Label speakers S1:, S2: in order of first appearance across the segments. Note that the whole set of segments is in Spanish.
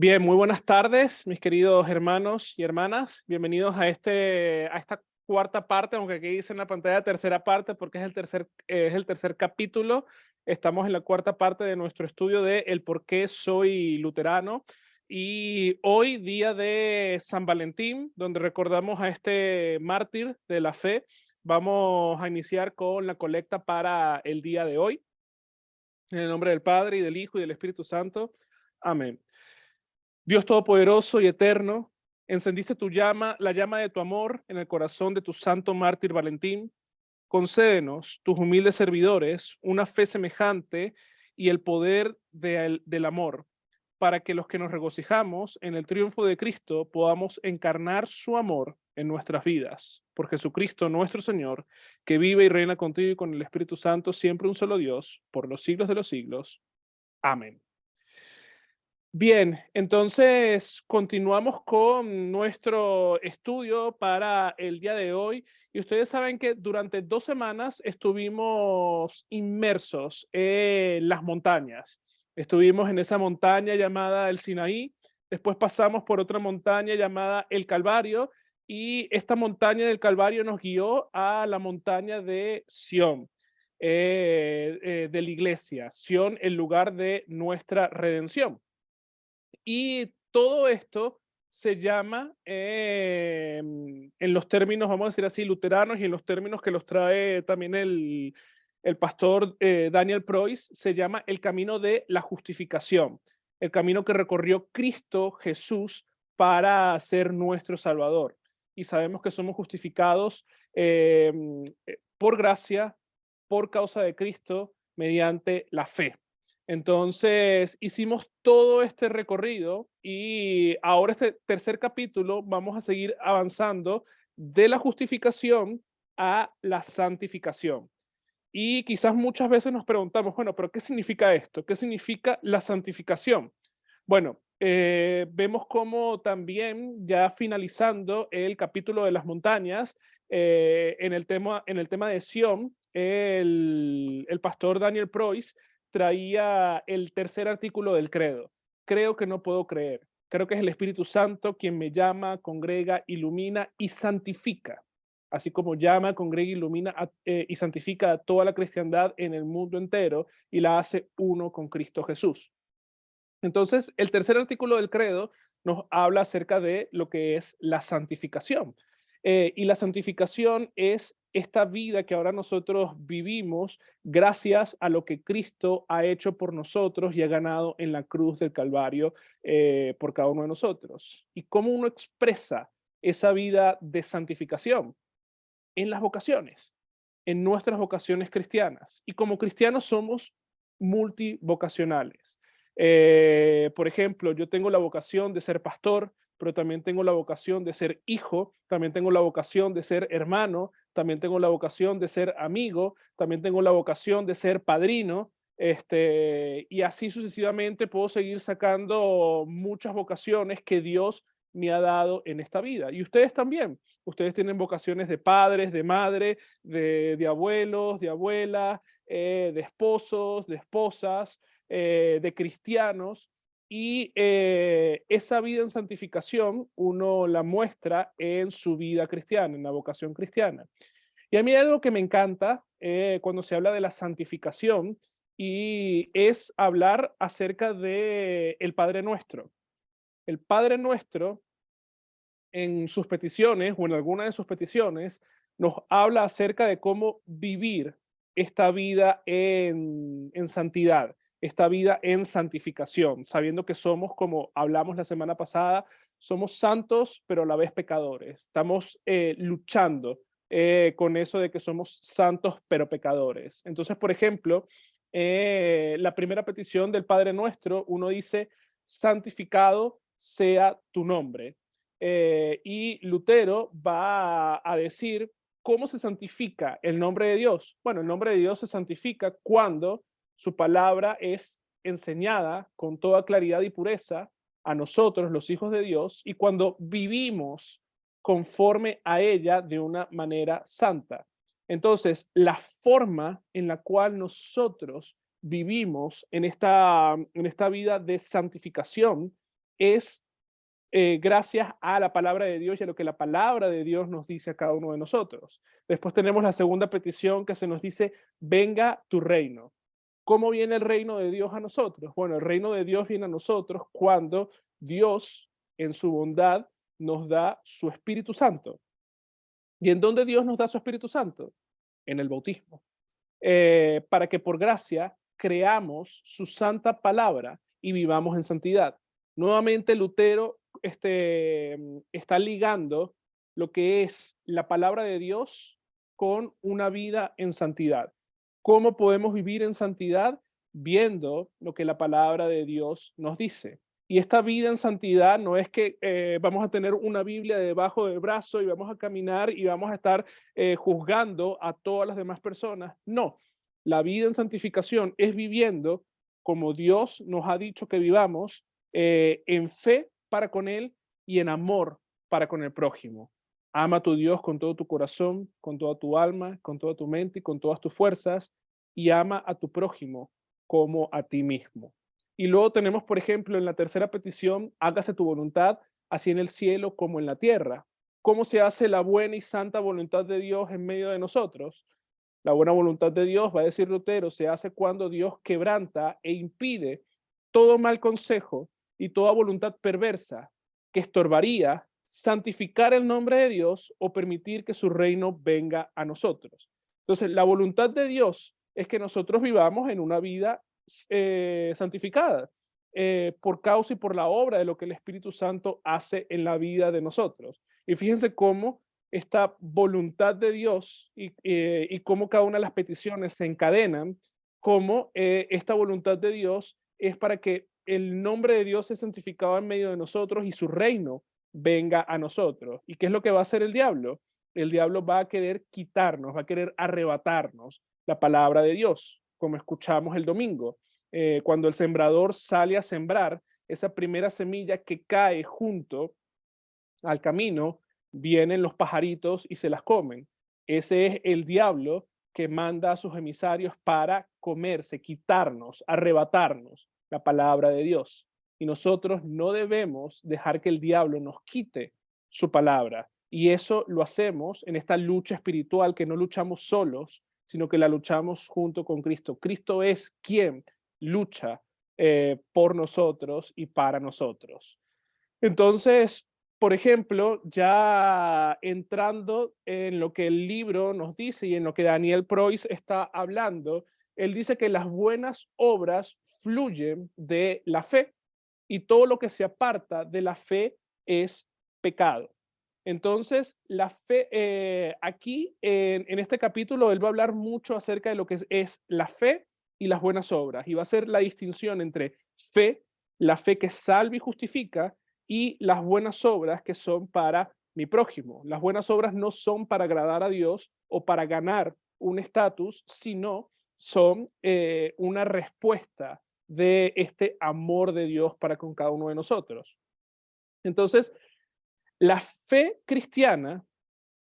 S1: Bien, muy buenas tardes, mis queridos hermanos y hermanas. Bienvenidos a esta cuarta parte, aunque aquí dice en la pantalla tercera parte, porque es el tercer capítulo. Estamos en la cuarta parte de nuestro estudio de El por qué soy luterano. Y hoy, día de San Valentín, donde recordamos a este mártir de la fe, vamos a iniciar con la colecta para el día de hoy. En el nombre del Padre, y del Hijo, y del Espíritu Santo. Amén. Dios todopoderoso y eterno, encendiste la llama de tu amor en el corazón de tu santo mártir Valentín. Concédenos, tus humildes servidores, una fe semejante y el poder del amor, para que los que nos regocijamos en el triunfo de Cristo podamos encarnar su amor en nuestras vidas. Por Jesucristo nuestro Señor, que vive y reina contigo y con el Espíritu Santo, siempre un solo Dios, por los siglos de los siglos. Amén. Bien, entonces continuamos con nuestro estudio para el día de hoy. Y ustedes saben que durante 2 semanas estuvimos inmersos en las montañas. Estuvimos en esa montaña llamada el Sinaí, después pasamos por otra montaña llamada el Calvario, y esta montaña del Calvario nos guió a la montaña de Sión, de la iglesia. Sión, el lugar de nuestra redención. Y todo esto se llama, en los términos, vamos a decir así, luteranos, y en los términos que los trae también el pastor Daniel Preuss, se llama el camino de la justificación, el camino que recorrió Cristo Jesús para ser nuestro Salvador. Y sabemos que somos justificados por gracia, por causa de Cristo, mediante la fe. Entonces, hicimos todo este recorrido y ahora este tercer capítulo vamos a seguir avanzando de la justificación a la santificación. Y quizás muchas veces nos preguntamos, bueno, pero ¿qué significa esto? ¿Qué significa la santificación? Bueno, vemos como también ya finalizando el capítulo de las montañas, en el tema de Sión, el pastor Daniel Preuss traía el tercer artículo del credo. Creo que no puedo creer. Creo que es el Espíritu Santo quien me llama, congrega, ilumina y santifica. Así como llama, congrega, ilumina y santifica a toda la cristiandad en el mundo entero y la hace uno con Cristo Jesús. Entonces, el tercer artículo del credo nos habla acerca de lo que es la santificación. Y la santificación es esta vida que ahora nosotros vivimos gracias a lo que Cristo ha hecho por nosotros y ha ganado en la cruz del Calvario, por cada uno de nosotros. ¿Y cómo uno expresa esa vida de santificación? En las vocaciones, en nuestras vocaciones cristianas. Y como cristianos somos multivocacionales. Por ejemplo, yo tengo la vocación de ser pastor, pero también tengo la vocación de ser hijo, también tengo la vocación de ser hermano, también tengo la vocación de ser amigo, también tengo la vocación de ser padrino, y así sucesivamente puedo seguir sacando muchas vocaciones que Dios me ha dado en esta vida. Y ustedes también. Ustedes tienen vocaciones de padres, de madre, de abuelos, de abuelas, de esposos, de esposas, de cristianos. Y esa vida en santificación uno la muestra en su vida cristiana, en la vocación cristiana. Y a mí hay algo que me encanta cuando se habla de la santificación, y es hablar acerca de el Padre Nuestro. El Padre Nuestro, en sus peticiones o en alguna de sus peticiones, nos habla acerca de cómo vivir esta vida en santidad, esta vida en santificación, sabiendo que somos, como hablamos la semana pasada, somos santos, pero a la vez pecadores. Estamos luchando con eso de que somos santos, pero pecadores. Entonces, por ejemplo, la primera petición del Padre Nuestro, uno dice, santificado sea tu nombre. Y Lutero va a decir cómo se santifica el nombre de Dios. Bueno, el nombre de Dios se santifica cuando su palabra es enseñada con toda claridad y pureza a nosotros, los hijos de Dios, y cuando vivimos conforme a ella de una manera santa. Entonces, la forma en la cual nosotros vivimos en esta vida de santificación es gracias a la palabra de Dios y a lo que la palabra de Dios nos dice a cada uno de nosotros. Después tenemos la segunda petición que se nos dice, venga tu reino. ¿Cómo viene el reino de Dios a nosotros? Bueno, el reino de Dios viene a nosotros cuando Dios, en su bondad, nos da su Espíritu Santo. ¿Y en dónde Dios nos da su Espíritu Santo? En el bautismo. Para que por gracia creamos su santa palabra y vivamos en santidad. Nuevamente Lutero está ligando lo que es la palabra de Dios con una vida en santidad. ¿Cómo podemos vivir en santidad? Viendo lo que la palabra de Dios nos dice. Y esta vida en santidad no es que vamos a tener una Biblia debajo del brazo y vamos a caminar y vamos a estar juzgando a todas las demás personas. No, la vida en santificación es viviendo como Dios nos ha dicho que vivamos, en fe para con Él y en amor para con el prójimo. Ama a tu Dios con todo tu corazón, con toda tu alma, con toda tu mente y con todas tus fuerzas, y ama a tu prójimo como a ti mismo. Y luego tenemos, por ejemplo, en la tercera petición, hágase tu voluntad, así en el cielo como en la tierra. ¿Cómo se hace la buena y santa voluntad de Dios en medio de nosotros? La buena voluntad de Dios, va a decir Lutero, se hace cuando Dios quebranta e impide todo mal consejo y toda voluntad perversa que estorbaría santificar el nombre de Dios o permitir que su reino venga a nosotros. Entonces, la voluntad de Dios es que nosotros vivamos en una vida santificada por causa y por la obra de lo que el Espíritu Santo hace en la vida de nosotros. Y fíjense cómo esta voluntad de Dios y cómo cada una de las peticiones se encadenan, cómo esta voluntad de Dios es para que el nombre de Dios sea santificado en medio de nosotros y su reino venga a nosotros. ¿Y qué es lo que va a hacer el diablo? El diablo va a querer quitarnos, va a querer arrebatarnos la palabra de Dios, como escuchamos el domingo. Cuando el sembrador sale a sembrar, esa primera semilla que cae junto al camino, vienen los pajaritos y se las comen. Ese es el diablo que manda a sus emisarios para comerse, quitarnos, arrebatarnos la palabra de Dios. Y nosotros no debemos dejar que el diablo nos quite su palabra. Y eso lo hacemos en esta lucha espiritual que no luchamos solos, sino que la luchamos junto con Cristo. Cristo es quien lucha por nosotros y para nosotros. Entonces, por ejemplo, ya entrando en lo que el libro nos dice y en lo que Daniel Preuss está hablando, él dice que las buenas obras fluyen de la fe y todo lo que se aparta de la fe es pecado. Entonces, la fe, aquí en este capítulo, él va a hablar mucho acerca de lo que es la fe y las buenas obras, y va a hacer la distinción entre fe, la fe que salva y justifica, y las buenas obras que son para mi prójimo. Las buenas obras no son para agradar a Dios o para ganar un estatus, sino son una respuesta de este amor de Dios para con cada uno de nosotros. Entonces, la fe cristiana,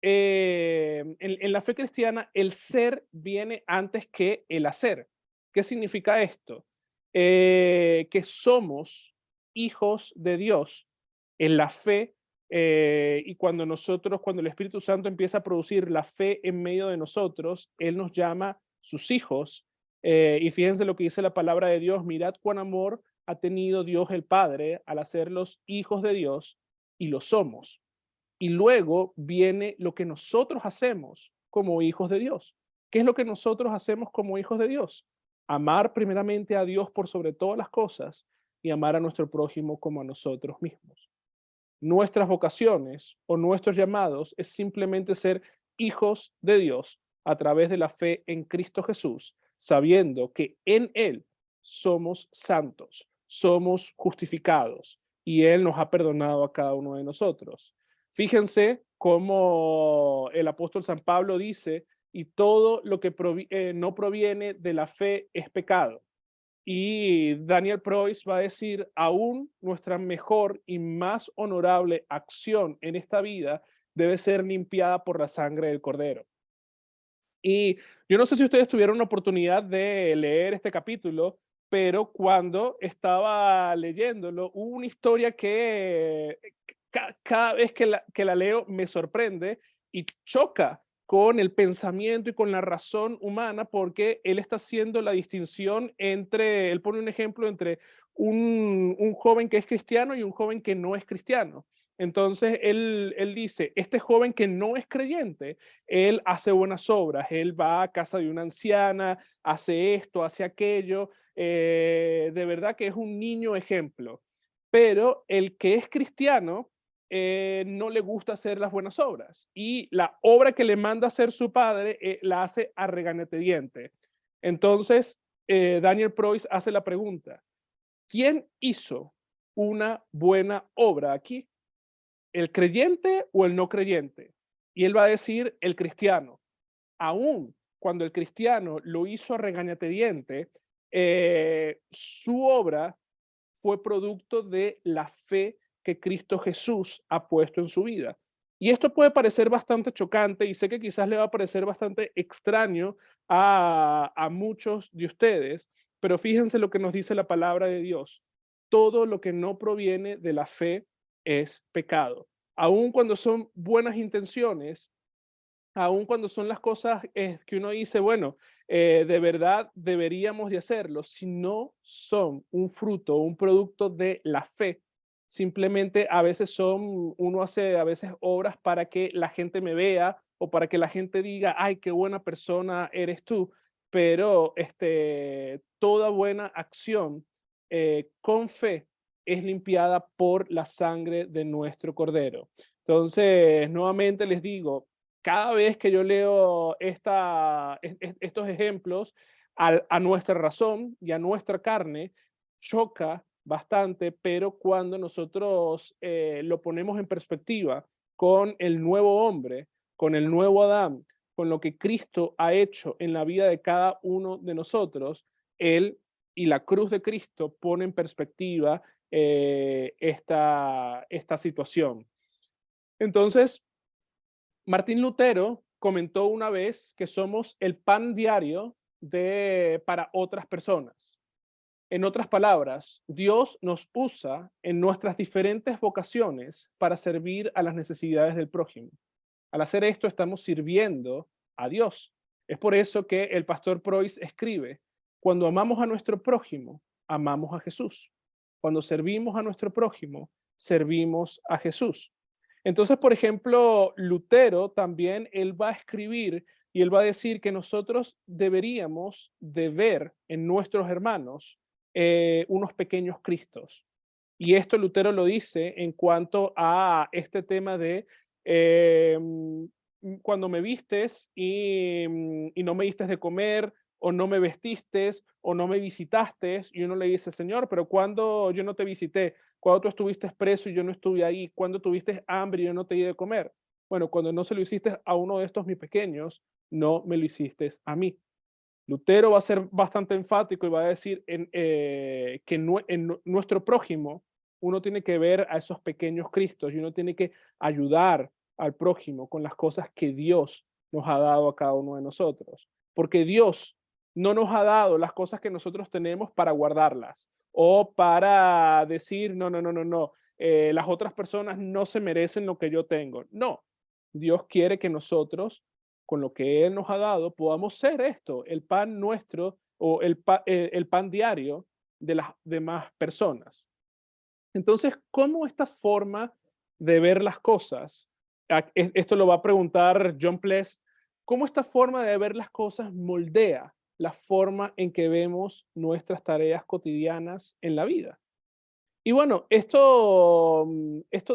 S1: en la fe cristiana, el ser viene antes que el hacer. ¿Qué significa esto? Que somos hijos de Dios en la fe, y cuando el Espíritu Santo empieza a producir la fe en medio de nosotros, Él nos llama sus hijos. Y fíjense lo que dice la palabra de Dios: mirad cuán amor ha tenido Dios el Padre al hacerlos hijos de Dios, y lo somos. Y luego viene lo que nosotros hacemos como hijos de Dios. ¿Qué es lo que nosotros hacemos como hijos de Dios? Amar primeramente a Dios por sobre todas las cosas y amar a nuestro prójimo como a nosotros mismos. Nuestras vocaciones o nuestros llamados es simplemente ser hijos de Dios a través de la fe en Cristo Jesús, sabiendo que en Él somos santos, somos justificados y Él nos ha perdonado a cada uno de nosotros. Fíjense cómo el apóstol San Pablo dice, y todo lo que no proviene de la fe es pecado. Y Daniel Preuss va a decir, aún nuestra mejor y más honorable acción en esta vida debe ser limpiada por la sangre del Cordero. Y yo no sé si ustedes tuvieron la oportunidad de leer este capítulo, pero cuando estaba leyéndolo, hubo una historia que cada vez que la leo me sorprende y choca con el pensamiento y con la razón humana, porque él está haciendo la distinción entre, él pone un ejemplo entre un joven que es cristiano y un joven que no es cristiano. Entonces él dice, este joven que no es creyente, él hace buenas obras, él va a casa de una anciana, hace esto, hace aquello, de verdad que es un niño ejemplo. Pero el que es cristiano no le gusta hacer las buenas obras y la obra que le manda hacer su padre la hace a regañadientes. Entonces, Daniel Preuss hace la pregunta, ¿quién hizo una buena obra aquí? ¿El creyente o el no creyente? Y él va a decir el cristiano. Aún cuando el cristiano lo hizo a regañadientes, su obra fue producto de la fe que Cristo Jesús ha puesto en su vida. Y esto puede parecer bastante chocante y sé que quizás le va a parecer bastante extraño a muchos de ustedes, pero fíjense lo que nos dice la palabra de Dios. Todo lo que no proviene de la fe es pecado. Aun cuando son buenas intenciones, aun cuando son las cosas que uno dice, bueno, de verdad deberíamos de hacerlo, si no son un fruto, un producto de la fe, simplemente a veces uno hace a veces obras para que la gente me vea o para que la gente diga, ay, qué buena persona eres tú, pero toda buena acción con fe es limpiada por la sangre de nuestro Cordero. Entonces, nuevamente les digo, cada vez que yo leo estos ejemplos a nuestra razón y a nuestra carne, choca bastante, pero cuando nosotros lo ponemos en perspectiva con el nuevo hombre, con el nuevo Adán, con lo que Cristo ha hecho en la vida de cada uno de nosotros, Él y la cruz de Cristo pone en perspectiva esta situación. Entonces, Martín Lutero comentó una vez que somos el pan diario para otras personas. En otras palabras, Dios nos usa en nuestras diferentes vocaciones para servir a las necesidades del prójimo. Al hacer esto, estamos sirviendo a Dios. Es por eso que el pastor Preuss escribe, cuando amamos a nuestro prójimo, amamos a Jesús. Cuando servimos a nuestro prójimo, servimos a Jesús. Entonces, por ejemplo, Lutero también, él va a escribir y él va a decir que nosotros deberíamos de ver en nuestros hermanos unos pequeños Cristos. Y esto Lutero lo dice en cuanto a este tema de cuando me vistes y no me diste de comer, o no me vestiste, o no me visitaste, y uno le dice, Señor, pero cuando yo no te visité, cuando tú estuviste preso y yo no estuve ahí, cuando tuviste hambre y yo no te di de comer. Bueno, cuando no se lo hiciste a uno de estos mis pequeños, no me lo hiciste a mí. Lutero va a ser bastante enfático y va a decir que en nuestro prójimo uno tiene que ver a esos pequeños Cristos y uno tiene que ayudar al prójimo con las cosas que Dios nos ha dado a cada uno de nosotros. Porque Dios no nos ha dado las cosas que nosotros tenemos para guardarlas o para decir, no, no, no, no, no, las otras personas no se merecen lo que yo tengo. No, Dios quiere que nosotros con lo que Él nos ha dado, podamos ser esto, el pan nuestro o el pan diario de las demás personas. Entonces, ¿cómo esta forma de ver las cosas, esto lo va a preguntar John Pless, cómo esta forma de ver las cosas moldea la forma en que vemos nuestras tareas cotidianas en la vida? Y bueno, esto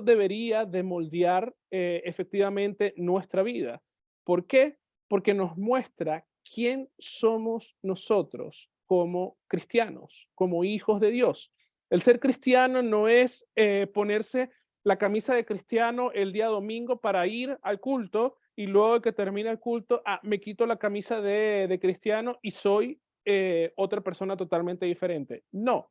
S1: debería de moldear efectivamente nuestra vida. ¿Por qué? Porque nos muestra quién somos nosotros como cristianos, como hijos de Dios. El ser cristiano no es ponerse la camisa de cristiano el día domingo para ir al culto y luego de que termina el culto, me quito la camisa de cristiano y soy otra persona totalmente diferente. No,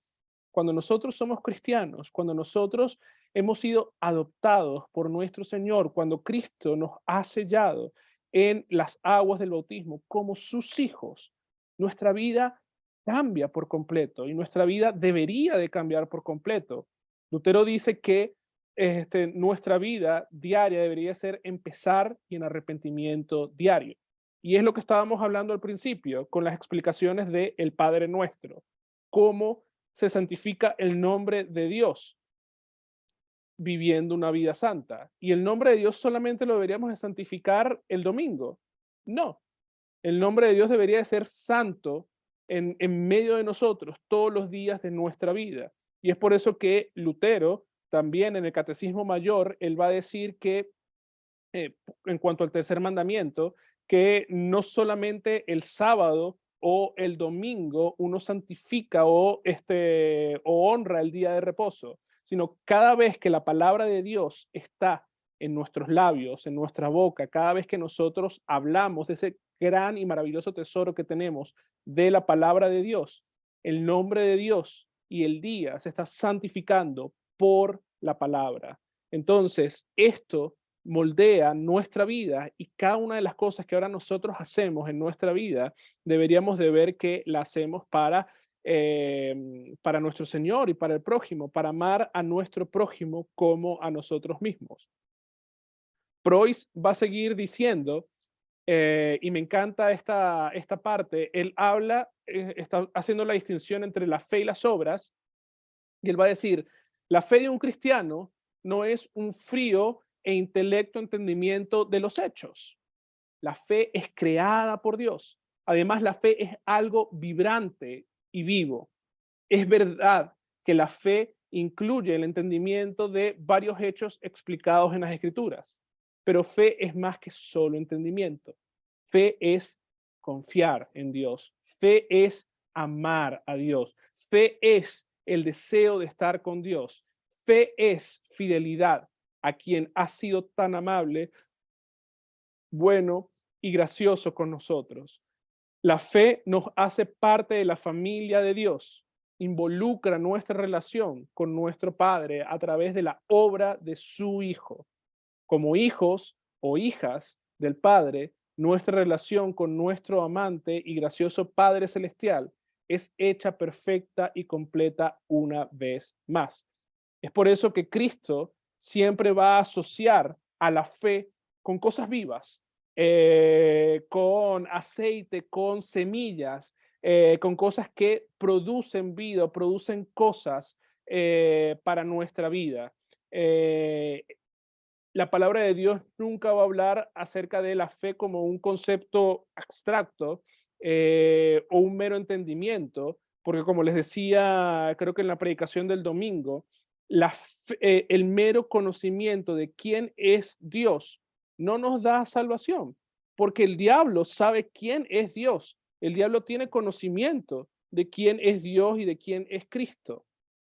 S1: cuando nosotros somos cristianos, cuando nosotros hemos sido adoptados por nuestro Señor, cuando Cristo nos ha sellado en las aguas del bautismo como sus hijos, nuestra vida cambia por completo y nuestra vida debería de cambiar por completo. Lutero dice que nuestra vida diaria debería ser empezar y en arrepentimiento diario. Y es lo que estábamos hablando al principio con las explicaciones de el Padre Nuestro, cómo se santifica el nombre de Dios viviendo una vida santa. Y el nombre de Dios solamente lo deberíamos de santificar el domingo. No, el nombre de Dios debería de ser santo en medio de nosotros todos los días de nuestra vida. Y es por eso que Lutero, también en el Catecismo Mayor, él va a decir que, en cuanto al tercer mandamiento, que no solamente el sábado o el domingo uno santifica o honra el día de reposo, sino cada vez que la palabra de Dios está en nuestros labios, en nuestra boca, cada vez que nosotros hablamos de ese gran y maravilloso tesoro que tenemos de la palabra de Dios, el nombre de Dios y el día se está santificando por la palabra. Entonces, esto moldea nuestra vida y cada una de las cosas que ahora nosotros hacemos en nuestra vida, deberíamos de ver que la hacemos para nuestro Señor y para el prójimo, para amar a nuestro prójimo como a nosotros mismos. Preuss va a seguir diciendo, y me encanta esta parte, él habla, está haciendo la distinción entre la fe y las obras, y él va a decir, la fe de un cristiano no es un frío e intelecto entendimiento de los hechos. La fe es creada por Dios. Además, la fe es algo vibrante y vivo. Es verdad que la fe incluye el entendimiento de varios hechos explicados en las Escrituras, pero fe es más que solo entendimiento. Fe es confiar en Dios. Fe es amar a Dios. Fe es el deseo de estar con Dios. Fe es fidelidad a quien ha sido tan amable, bueno y gracioso con nosotros. La fe nos hace parte de la familia de Dios, involucra nuestra relación con nuestro Padre a través de la obra de su Hijo. Como hijos o hijas del Padre, nuestra relación con nuestro amante y gracioso Padre Celestial es hecha perfecta y completa una vez más. Es por eso que Cristo siempre va a asociar a la fe con cosas vivas, con aceite, con semillas, con cosas que producen vida, producen cosas para nuestra vida. Eh, la palabra de Dios nunca va a hablar acerca de la fe como un concepto abstracto o un mero entendimiento, porque como les decía, creo que en la predicación del domingo, el mero conocimiento de quién es Dios no nos da salvación, porque el diablo sabe quién es Dios. El diablo tiene conocimiento de quién es Dios y de quién es Cristo,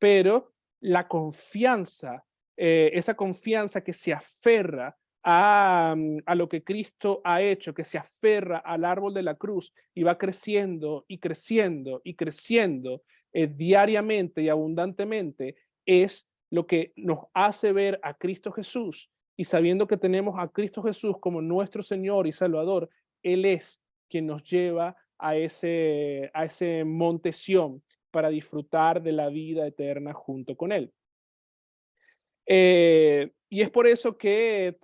S1: pero la confianza, esa confianza que se aferra a lo que Cristo ha hecho, que se aferra al árbol de la cruz y va creciendo y creciendo y creciendo diariamente y abundantemente, es lo que nos hace ver a Cristo Jesús. Y sabiendo que tenemos a Cristo Jesús como nuestro Señor y Salvador, Él es quien nos lleva a ese monte Sión para disfrutar de la vida eterna junto con Él. Y es por eso que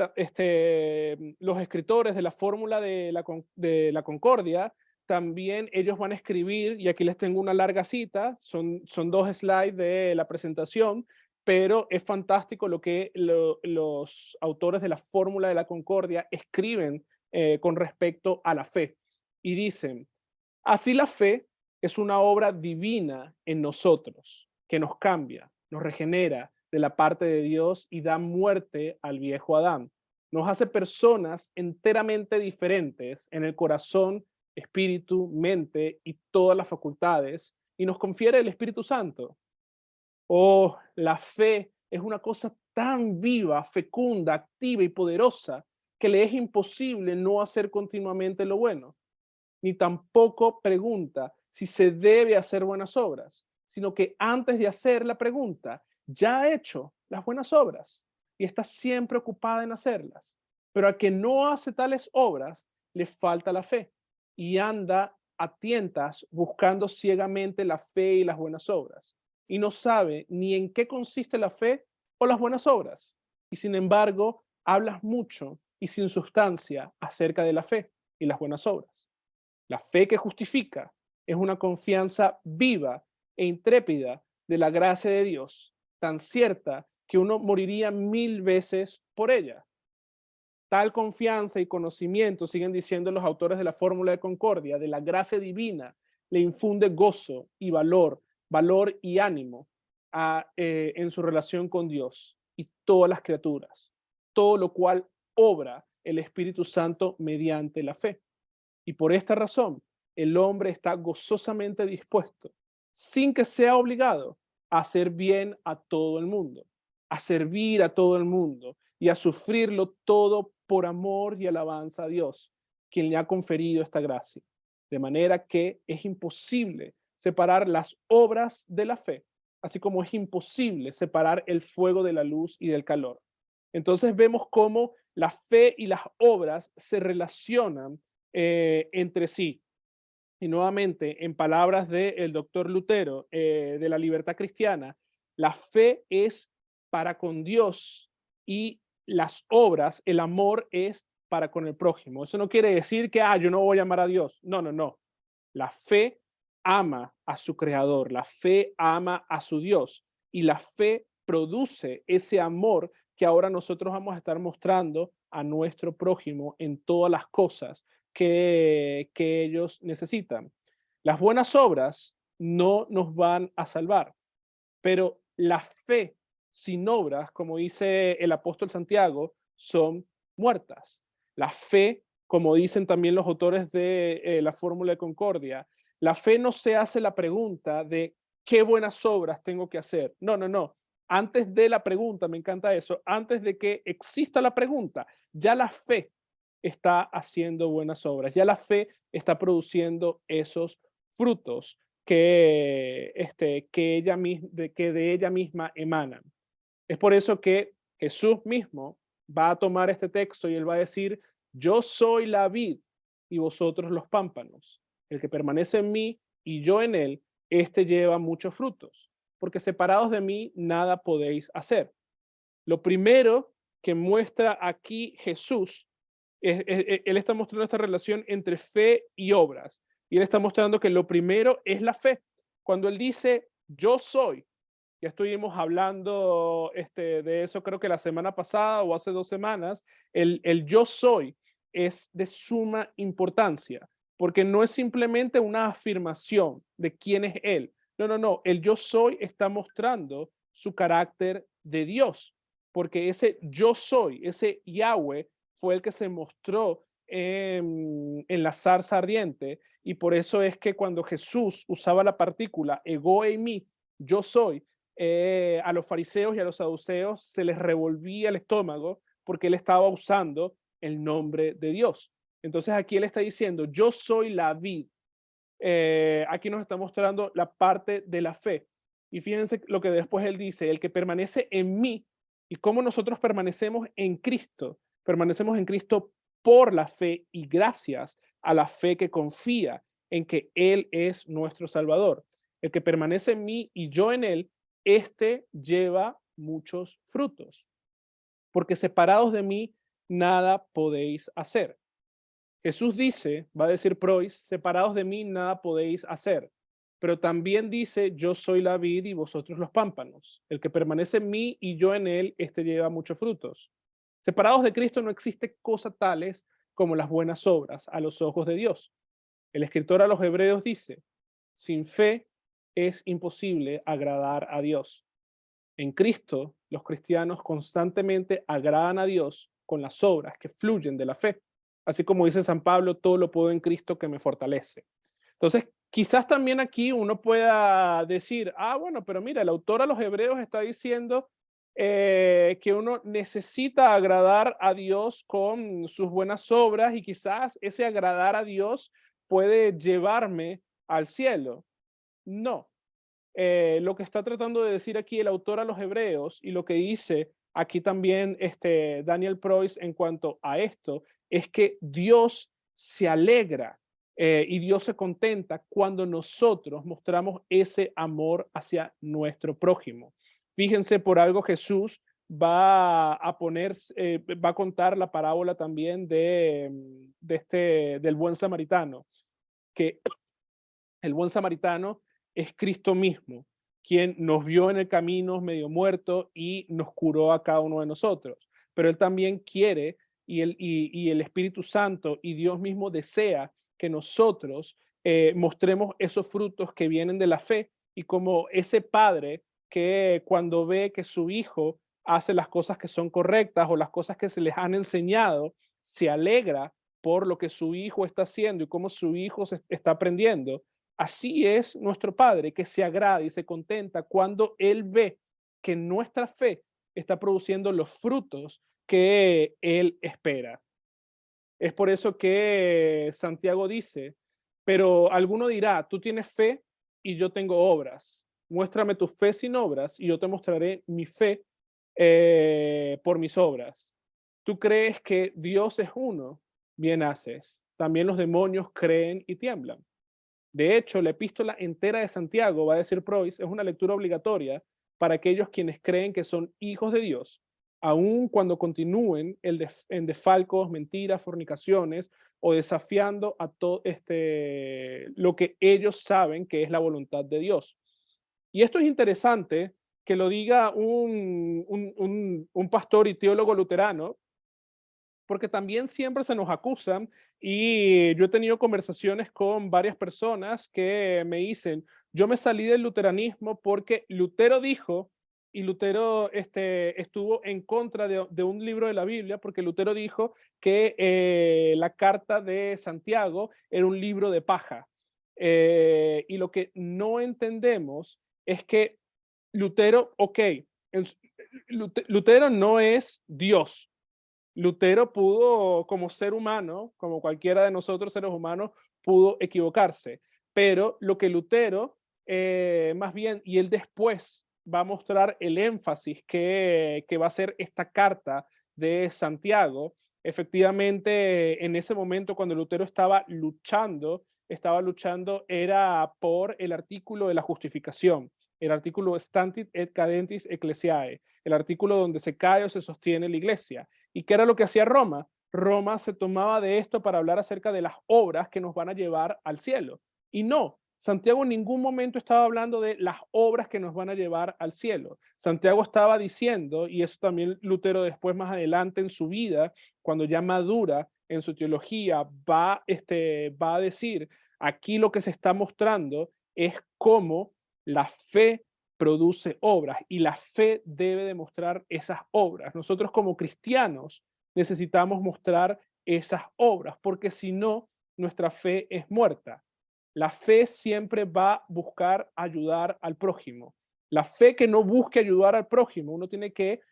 S1: los escritores de la fórmula de la concordia, también ellos van a escribir, y aquí les tengo una larga cita, son 2 slides de la presentación, pero es fantástico lo que los autores de la fórmula de la concordia escriben con respecto a la fe. Y dicen, así la fe es una obra divina en nosotros, que nos cambia, nos regenera de la parte de Dios y da muerte al viejo Adán. Nos hace personas enteramente diferentes en el corazón, espíritu, mente y todas las facultades, y nos confiere el Espíritu Santo. Oh, la fe es una cosa tan viva, fecunda, activa y poderosa que le es imposible no hacer continuamente lo bueno, ni tampoco pregunta si se debe hacer buenas obras, sino que antes de hacer la pregunta, ya ha hecho las buenas obras y está siempre ocupada en hacerlas. Pero a que no hace tales obras, le falta la fe y anda a tientas buscando ciegamente la fe y las buenas obras, y no sabe ni en qué consiste la fe o las buenas obras. Y sin embargo, hablas mucho y sin sustancia acerca de la fe y las buenas obras. La fe que justifica es una confianza viva e intrépida de la gracia de Dios, tan cierta que uno moriría 1000 veces por ella. Tal confianza y conocimiento, siguen diciendo los autores de la fórmula de concordia, de la gracia divina, le infunde gozo y valor y ánimo en su relación con Dios y todas las criaturas, todo lo cual obra el Espíritu Santo mediante la fe. Y por esta razón, el hombre está gozosamente dispuesto, sin que sea obligado, a hacer bien a todo el mundo, a servir a todo el mundo y a sufrirlo todo por amor y alabanza a Dios, quien le ha conferido esta gracia. De manera que es imposible separar las obras de la fe, así como es imposible separar el fuego de la luz y del calor. Entonces vemos cómo la fe y las obras se relacionan entre sí. Y nuevamente, en palabras del doctor Lutero, de la libertad cristiana, la fe es para con Dios y las obras, el amor es para con el prójimo. Eso no quiere decir que, yo no voy a amar a Dios. No, no, no. La fe ama a su creador, la fe ama a su Dios y la fe produce ese amor que ahora nosotros vamos a estar mostrando a nuestro prójimo en todas las cosas que ellos necesitan. Las buenas obras no nos van a salvar, pero la fe sin obras, como dice el apóstol Santiago, son muertas. La fe, como dicen también los autores de la fórmula de concordia, la fe no se hace la pregunta de qué buenas obras tengo que hacer. No, no, no. Antes de la pregunta, me encanta eso, antes de que exista la pregunta, ya la fe está haciendo buenas obras, ya la fe está produciendo esos frutos que de ella misma emanan. Es por eso que Jesús mismo va a tomar este texto y él va a decir, yo soy la vid y vosotros los pámpanos. El que permanece en mí y yo en él, este lleva muchos frutos, porque separados de mí nada podéis hacer. Lo primero que muestra aquí Jesús, él está mostrando esta relación entre fe y obras. Y él está mostrando que lo primero es la fe. Cuando él dice, yo soy, ya estuvimos hablando de eso creo que la semana pasada o hace 2 semanas, el yo soy es de suma importancia, porque no es simplemente una afirmación de quién es él. No, no, no, el yo soy está mostrando su carácter de Dios, porque ese yo soy, ese Yahweh, fue el que se mostró en la zarza ardiente, y por eso es que cuando Jesús usaba la partícula ego eimi, yo soy, a los fariseos y a los saduceos se les revolvía el estómago porque él estaba usando el nombre de Dios. Entonces aquí él está diciendo, yo soy la vid. Aquí nos está mostrando la parte de la fe. Y fíjense lo que después él dice, el que permanece en mí, y cómo nosotros permanecemos en Cristo por la fe y gracias a la fe que confía en que Él es nuestro Salvador. El que permanece en mí y yo en Él, este lleva muchos frutos, porque separados de mí nada podéis hacer. Jesús dice, va a decir Prois, separados de mí nada podéis hacer, pero también dice, yo soy la vid y vosotros los pámpanos. El que permanece en mí y yo en él, este lleva muchos frutos. Separados de Cristo no existe cosa tales como las buenas obras a los ojos de Dios. El escritor a los Hebreos dice, sin fe es imposible agradar a Dios. En Cristo, los cristianos constantemente agradan a Dios con las obras que fluyen de la fe. Así como dice San Pablo, todo lo puedo en Cristo que me fortalece. Entonces, quizás también aquí uno pueda decir, bueno, pero mira, el autor a los Hebreos está diciendo que uno necesita agradar a Dios con sus buenas obras y quizás ese agradar a Dios puede llevarme al cielo. No, lo que está tratando de decir aquí el autor a los Hebreos y lo que dice aquí también Daniel Preuss en cuanto a esto, es que Dios se alegra Y Dios se contenta cuando nosotros mostramos ese amor hacia nuestro prójimo. Fíjense, por algo Jesús va a contar la parábola también del buen samaritano, que el buen samaritano es Cristo mismo, quien nos vio en el camino medio muerto y nos curó a cada uno de nosotros. Pero Él también quiere y el Espíritu Santo y Dios mismo desea que nosotros mostremos esos frutos que vienen de la fe y como ese padre que cuando ve que su hijo hace las cosas que son correctas o las cosas que se les han enseñado, se alegra por lo que su hijo está haciendo y cómo su hijo se está aprendiendo. Así es nuestro Padre, que se agrada y se contenta cuando Él ve que nuestra fe está produciendo los frutos que Él espera. Es por eso que Santiago dice, pero alguno dirá, tú tienes fe y yo tengo obras. Muéstrame tu fe sin obras y yo te mostraré mi fe por mis obras. ¿Tú crees que Dios es uno? Bien haces. También los demonios creen y tiemblan. De hecho, la epístola entera de Santiago, va a decir Preuss, es una lectura obligatoria para aquellos quienes creen que son hijos de Dios, aun cuando continúen en desfalcos, mentiras, fornicaciones o desafiando a todo lo que ellos saben que es la voluntad de Dios. Y esto es interesante que lo diga un pastor y teólogo luterano, porque también siempre se nos acusan y yo he tenido conversaciones con varias personas que me dicen, yo me salí del luteranismo porque Lutero dijo y Lutero estuvo en contra de un libro de la Biblia porque Lutero dijo que la carta de Santiago era un libro de paja. Y lo que no entendemos es que Lutero, ok, Lutero no es Dios. Lutero pudo, como ser humano, como cualquiera de nosotros seres humanos, pudo equivocarse. Pero lo que Lutero, más bien, y él después va a mostrar el énfasis que va a ser esta carta de Santiago. Efectivamente, en ese momento, cuando Lutero estaba luchando, era por el artículo de la justificación, el artículo Stantit et Cadentis Ecclesiae, el artículo donde se cae o se sostiene la iglesia. ¿Y qué era lo que hacía Roma? Roma se tomaba de esto para hablar acerca de las obras que nos van a llevar al cielo. Y no, Santiago en ningún momento estaba hablando de las obras que nos van a llevar al cielo. Santiago estaba diciendo, y eso también Lutero después más adelante en su vida, cuando ya madura en su teología, va a decir, aquí lo que se está mostrando es cómo la fe produce obras y la fe debe demostrar esas obras. Nosotros como cristianos necesitamos mostrar esas obras porque si no, nuestra fe es muerta. La fe siempre va a buscar ayudar al prójimo. La fe que no busque ayudar al prójimo, uno tiene que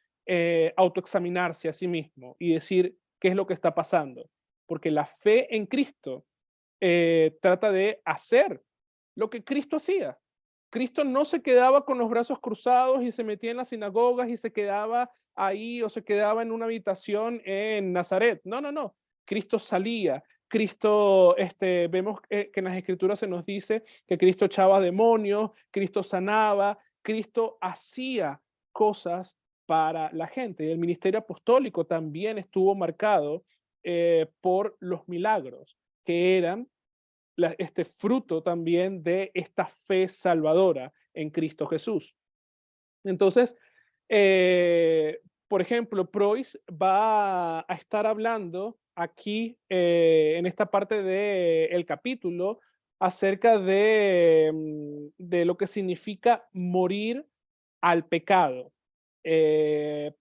S1: autoexaminarse a sí mismo y decir qué es lo que está pasando. Porque la fe en Cristo trata de hacer lo que Cristo hacía. Cristo no se quedaba con los brazos cruzados y se metía en las sinagogas y se quedaba ahí o se quedaba en una habitación en Nazaret. No, no, no. Cristo salía. Cristo, vemos que en las escrituras se nos dice que Cristo echaba demonios, Cristo sanaba, Cristo hacía cosas para la gente. Y el ministerio apostólico también estuvo marcado por los milagros, que eran este fruto también de esta fe salvadora en Cristo Jesús. Entonces, por ejemplo, Preuss va a estar hablando aquí en esta parte del capítulo acerca de lo que significa morir al pecado.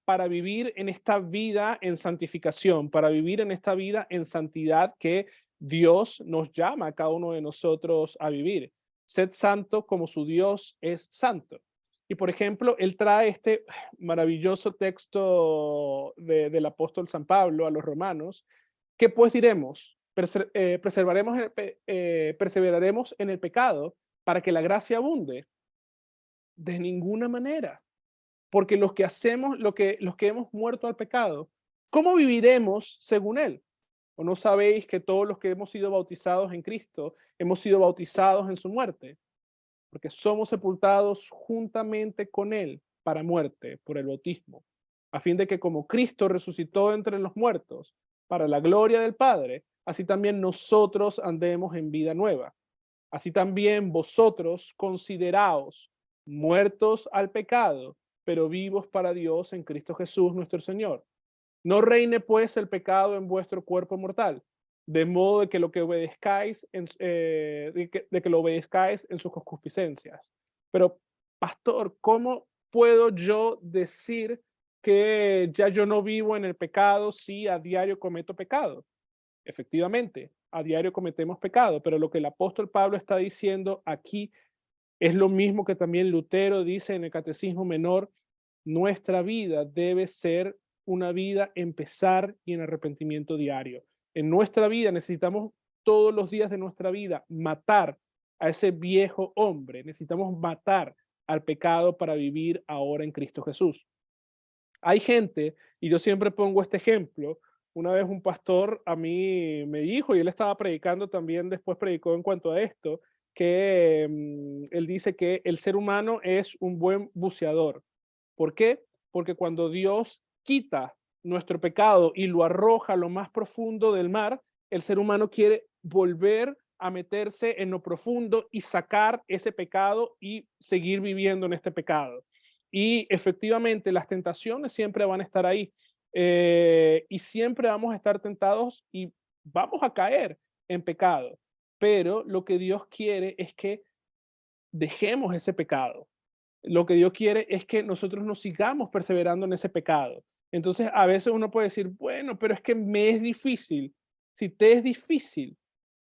S1: Para vivir en esta vida en santificación, para vivir en esta vida en santidad que Dios nos llama a cada uno de nosotros a vivir. Sed santo como su Dios es santo. Y por ejemplo, él trae este maravilloso texto del apóstol San Pablo a los romanos, que pues diremos, perseveraremos en el pecado para que la gracia abunde. De ninguna manera. Porque los que hacemos, los que hemos muerto al pecado, ¿cómo viviremos según él? ¿O no sabéis que todos los que hemos sido bautizados en Cristo, hemos sido bautizados en su muerte? Porque somos sepultados juntamente con Él para muerte por el bautismo, a fin de que como Cristo resucitó entre los muertos para la gloria del Padre, así también nosotros andemos en vida nueva. Así también vosotros consideraos muertos al pecado, pero vivos para Dios en Cristo Jesús nuestro Señor. No reine pues el pecado en vuestro cuerpo mortal, de modo de que lo que obedezcáis de que lo obedezcáis en sus concupiscencias. Pero, pastor, ¿cómo puedo yo decir que ya yo no vivo en el pecado si a diario cometo pecado? Efectivamente, a diario cometemos pecado, pero lo que el apóstol Pablo está diciendo aquí es lo mismo que también Lutero dice en el Catecismo Menor: nuestra vida debe ser una vida en pesar y en arrepentimiento diario. En nuestra vida necesitamos todos los días de nuestra vida matar a ese viejo hombre, necesitamos matar al pecado para vivir ahora en Cristo Jesús. Hay gente, y yo siempre pongo este ejemplo, una vez un pastor a mí me dijo, y él estaba predicando también, después predicó en cuanto a esto, que él dice que el ser humano es un buen buceador. ¿Por qué? Porque cuando Dios quita nuestro pecado y lo arroja a lo más profundo del mar, el ser humano quiere volver a meterse en lo profundo y sacar ese pecado y seguir viviendo en este pecado. Y efectivamente las tentaciones siempre van a estar ahí, y siempre vamos a estar tentados y vamos a caer en pecado. Pero lo que Dios quiere es que dejemos ese pecado. Lo que Dios quiere es que nosotros nos sigamos perseverando en ese pecado. Entonces, a veces uno puede decir, bueno, pero es que me es difícil. Si te es difícil,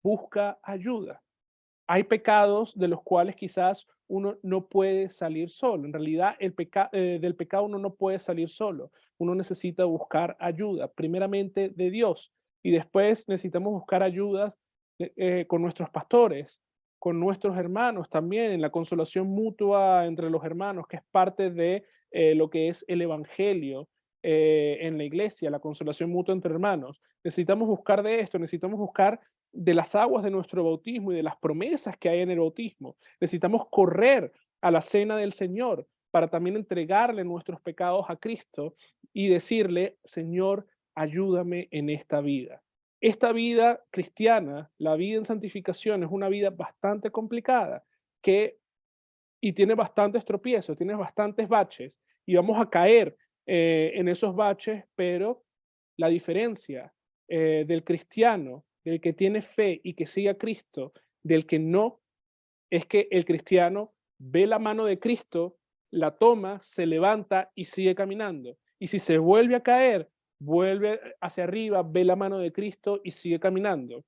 S1: busca ayuda. Hay pecados de los cuales quizás uno no puede salir solo. En realidad, del pecado uno no puede salir solo. Uno necesita buscar ayuda, primeramente de Dios, y después necesitamos buscar ayudas con nuestros pastores, con nuestros hermanos también, en la consolación mutua entre los hermanos, que es parte de lo que es el evangelio en la iglesia, la consolación mutua entre hermanos. Necesitamos buscar de esto, necesitamos buscar de las aguas de nuestro bautismo y de las promesas que hay en el bautismo. Necesitamos correr a la cena del Señor para también entregarle nuestros pecados a Cristo y decirle, Señor, ayúdame en esta vida. Esta vida cristiana, la vida en santificación, es una vida bastante complicada que, y tiene bastantes tropiezos, tiene bastantes baches y vamos a caer en esos baches, pero la diferencia del cristiano, del que tiene fe y que sigue a Cristo, del que no, es que el cristiano ve la mano de Cristo, la toma, se levanta y sigue caminando. Y si se vuelve a caer, vuelve hacia arriba, ve la mano de Cristo y sigue caminando.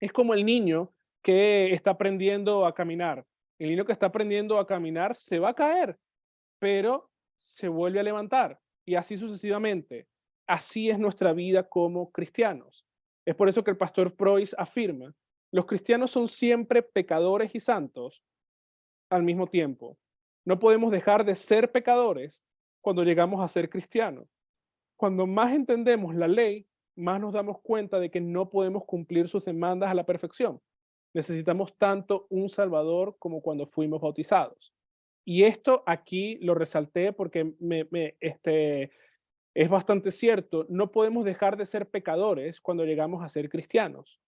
S1: Es como el niño que está aprendiendo a caminar. El niño que está aprendiendo a caminar se va a caer, pero se vuelve a levantar y así sucesivamente. Así es nuestra vida como cristianos. Es por eso que el pastor Preuss afirma, los cristianos son siempre pecadores y santos al mismo tiempo. No podemos dejar de ser pecadores cuando llegamos a ser cristianos. Cuando más entendemos la ley, más nos damos cuenta de que no podemos cumplir sus demandas a la perfección. Necesitamos tanto un Salvador como cuando fuimos bautizados. Y esto aquí lo resalté porque es bastante cierto. No podemos dejar de ser pecadores cuando llegamos a ser cristianos.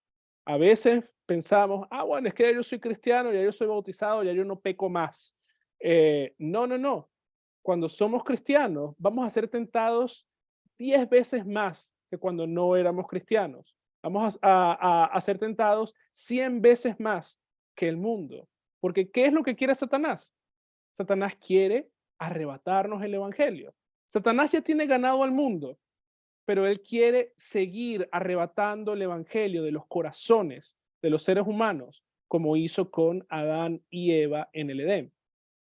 S1: A veces pensamos, bueno, es que ya yo soy cristiano, ya yo soy bautizado, ya yo no peco más. No, no, no. Cuando somos cristianos, vamos a ser tentados 10 veces más que cuando no éramos cristianos. Vamos a ser tentados 100 veces más que el mundo. Porque ¿qué es lo que quiere Satanás? Satanás quiere arrebatarnos el evangelio. Satanás ya tiene ganado al mundo, pero él quiere seguir arrebatando el evangelio de los corazones de los seres humanos, como hizo con Adán y Eva en el Edén.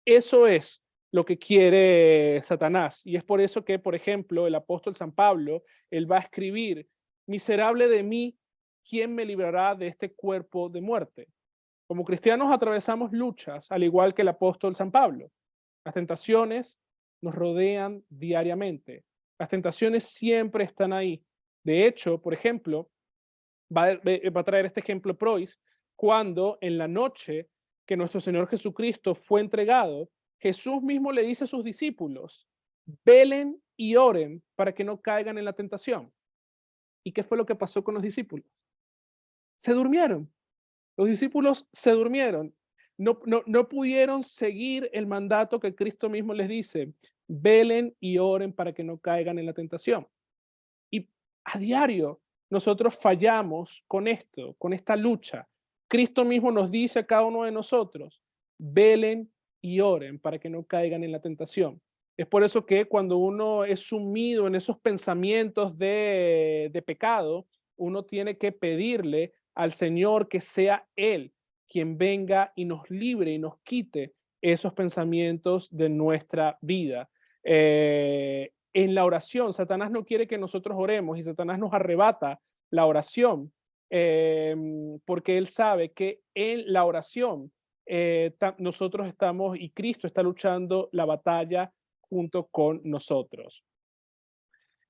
S1: Eso es lo que quiere Satanás. Y es por eso que, por ejemplo, el apóstol San Pablo, él va a escribir, miserable de mí, ¿quién me librará de este cuerpo de muerte? Como cristianos atravesamos luchas, al igual que el apóstol San Pablo. Las tentaciones nos rodean diariamente. Las tentaciones siempre están ahí. De hecho, por ejemplo, Va a traer este ejemplo Preuss, cuando en la noche que nuestro Señor Jesucristo fue entregado, Jesús mismo le dice a sus discípulos, velen y oren para que no caigan en la tentación. ¿Y qué fue lo que pasó con los discípulos? Se durmieron. Los discípulos se durmieron. No pudieron seguir el mandato que Cristo mismo les dice, velen y oren para que no caigan en la tentación. Y a diario nosotros fallamos con esto, con esta lucha. Cristo mismo nos dice a cada uno de nosotros, velen y oren para que no caigan en la tentación. Es por eso que cuando uno es sumido en esos pensamientos de pecado, uno tiene que pedirle al Señor que sea Él quien venga y nos libre y nos quite esos pensamientos de nuestra vida. En la oración, Satanás no quiere que nosotros oremos y Satanás nos arrebata la oración, porque él sabe que en la oración nosotros estamos y Cristo está luchando la batalla junto con nosotros.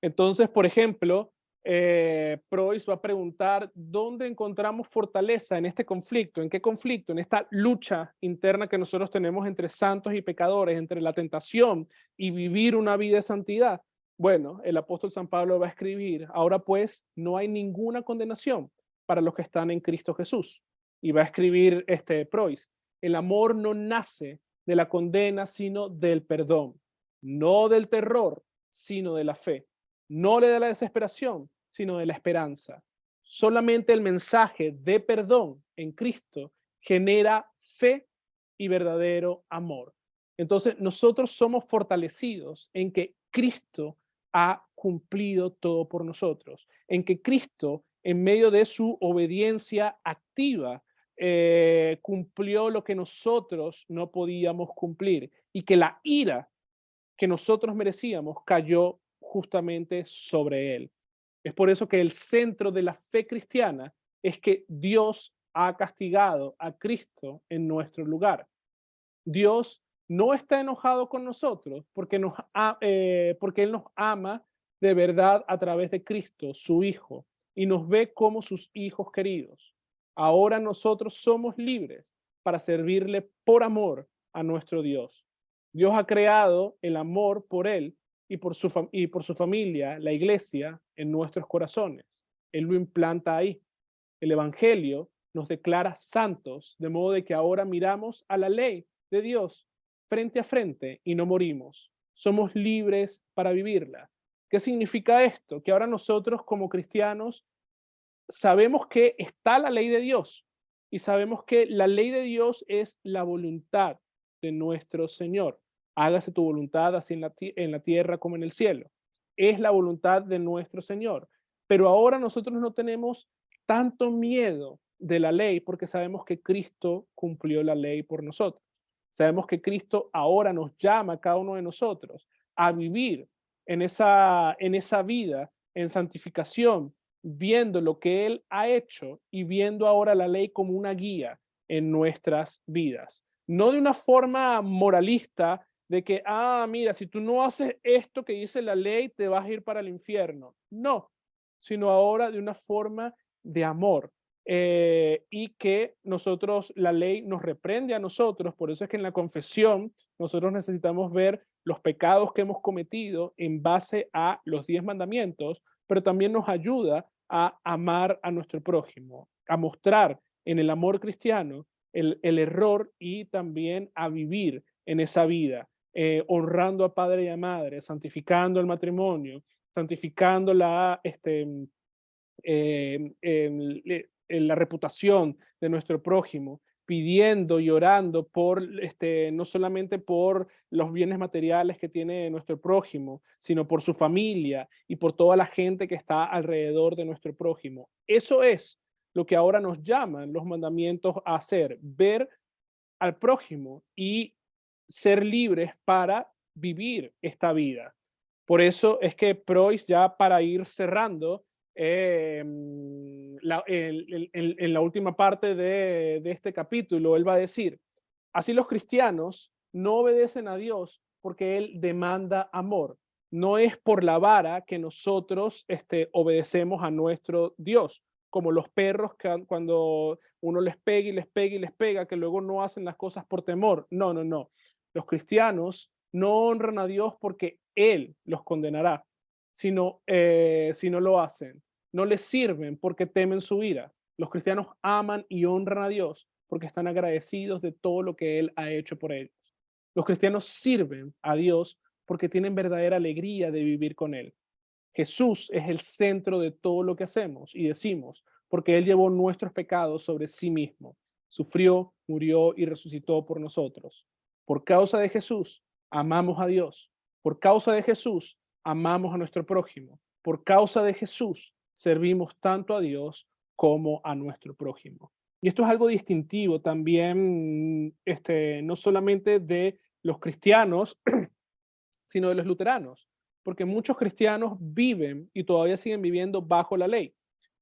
S1: Entonces, por ejemplo, Preuss va a preguntar dónde encontramos fortaleza en este conflicto, en qué conflicto, en esta lucha interna que nosotros tenemos entre santos y pecadores, entre la tentación y vivir una vida de santidad. Bueno, el apóstol San Pablo va a escribir, ahora pues no hay ninguna condenación para los que están en Cristo Jesús. Y va a escribir Preuss, el amor no nace de la condena, sino del perdón, no del terror, sino de la fe. No le da la desesperación, sino de la esperanza. Solamente el mensaje de perdón en Cristo genera fe y verdadero amor. Entonces, nosotros somos fortalecidos en que Cristo ha cumplido todo por nosotros, en que Cristo, en medio de su obediencia activa, cumplió lo que nosotros no podíamos cumplir y que la ira que nosotros merecíamos cayó justamente sobre él. Es por eso que el centro de la fe cristiana es que Dios ha castigado a Cristo en nuestro lugar. Dios no está enojado con nosotros porque Él nos ama de verdad a través de Cristo, su Hijo, y nos ve como sus hijos queridos. Ahora nosotros somos libres para servirle por amor a nuestro Dios. Dios ha creado el amor por Él y por su familia, la iglesia, en nuestros corazones. Él lo implanta ahí. El Evangelio nos declara santos, de modo de que ahora miramos a la ley de Dios frente a frente y no morimos. Somos libres para vivirla. ¿Qué significa esto? Que ahora nosotros como cristianos sabemos que está la ley de Dios y sabemos que la ley de Dios es la voluntad de nuestro Señor. Hágase tu voluntad así en la tierra como en el cielo. Es la voluntad de nuestro Señor. Pero ahora nosotros no tenemos tanto miedo de la ley porque sabemos que Cristo cumplió la ley por nosotros. Sabemos que Cristo ahora nos llama a cada uno de nosotros a vivir en esa vida, en santificación, viendo lo que Él ha hecho y viendo ahora la ley como una guía en nuestras vidas. No de una forma moralista de que, mira, si tú no haces esto que dice la ley, te vas a ir para el infierno. No, sino ahora de una forma de amor. Y que nosotros, la ley nos reprende a nosotros, por eso es que en la confesión nosotros necesitamos ver los pecados que hemos cometido en base a los 10 mandamientos, pero también nos ayuda a amar a nuestro prójimo, a mostrar en el amor cristiano el error y también a vivir en esa vida, honrando a padre y a madre, santificando el matrimonio, santificando la reputación de nuestro prójimo, pidiendo y orando por, no solamente por los bienes materiales que tiene nuestro prójimo, sino por su familia y por toda la gente que está alrededor de nuestro prójimo. Eso es lo que ahora nos llaman los mandamientos a hacer, ver al prójimo y ser libres para vivir esta vida. Por eso es que Preuss, ya para ir cerrando, en la última parte de este capítulo, él va a decir, así los cristianos no obedecen a Dios porque Él demanda amor. No es por la vara que nosotros obedecemos a nuestro Dios. como los perros que cuando uno les pega y les pega y les pega, que luego no hacen las cosas por temor. No, no, no. Los cristianos no honran a Dios porque Él los condenará, sino si no lo hacen. No les sirven porque temen su ira. Los cristianos aman y honran a Dios porque están agradecidos de todo lo que Él ha hecho por ellos. Los cristianos sirven a Dios porque tienen verdadera alegría de vivir con Él. Jesús es el centro de todo lo que hacemos y decimos, porque Él llevó nuestros pecados sobre sí mismo, sufrió, murió y resucitó por nosotros. Por causa de Jesús, amamos a Dios. Por causa de Jesús, amamos a nuestro prójimo. Por causa de Jesús, servimos tanto a Dios como a nuestro prójimo. Y esto es algo distintivo también, no solamente de los cristianos, sino de los luteranos, porque muchos cristianos viven y todavía siguen viviendo bajo la ley,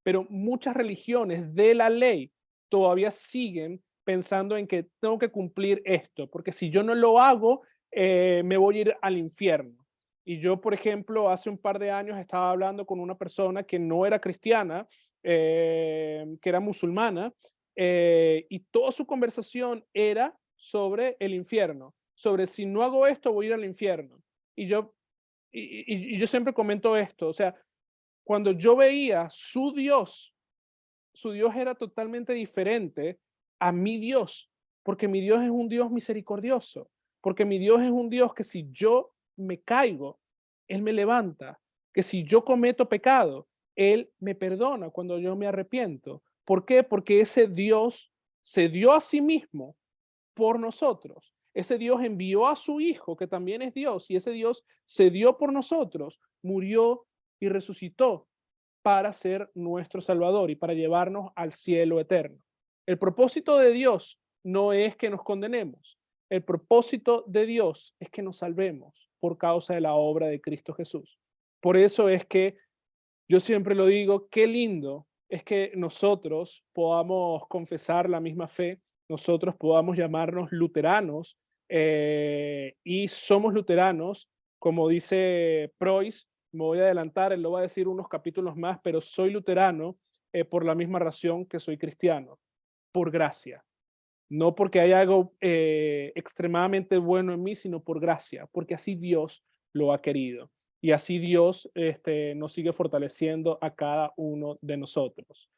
S1: pero muchas religiones de la ley todavía siguen pensando en que tengo que cumplir esto, porque si yo no lo hago, me voy a ir al infierno. Y yo, por ejemplo, hace un par de años estaba hablando con una persona que no era cristiana, que era musulmana, y toda su conversación era sobre el infierno, sobre si no hago esto, voy a ir al infierno. Y yo, y yo siempre comento esto, o sea, cuando yo veía su Dios era totalmente diferente a mi Dios, porque mi Dios es un Dios misericordioso, porque mi Dios es un Dios que si yo me caigo, Él me levanta, que si yo cometo pecado, Él me perdona cuando yo me arrepiento. ¿Por qué? Porque ese Dios se dio a sí mismo por nosotros. Ese Dios envió a su Hijo, que también es Dios, y ese Dios se dio por nosotros, murió y resucitó para ser nuestro Salvador y para llevarnos al cielo eterno. El propósito de Dios no es que nos condenemos. El propósito de Dios es que nos salvemos por causa de la obra de Cristo Jesús. Por eso es que yo siempre lo digo, qué lindo es que nosotros podamos confesar la misma fe, nosotros podamos llamarnos luteranos, y somos luteranos, como dice Preuss, me voy a adelantar, él lo va a decir unos capítulos más, pero soy luterano por la misma razón que soy cristiano, por gracia. No porque haya algo extremadamente bueno en mí, sino por gracia, porque así Dios lo ha querido. Y así Dios nos sigue fortaleciendo a cada uno de nosotros.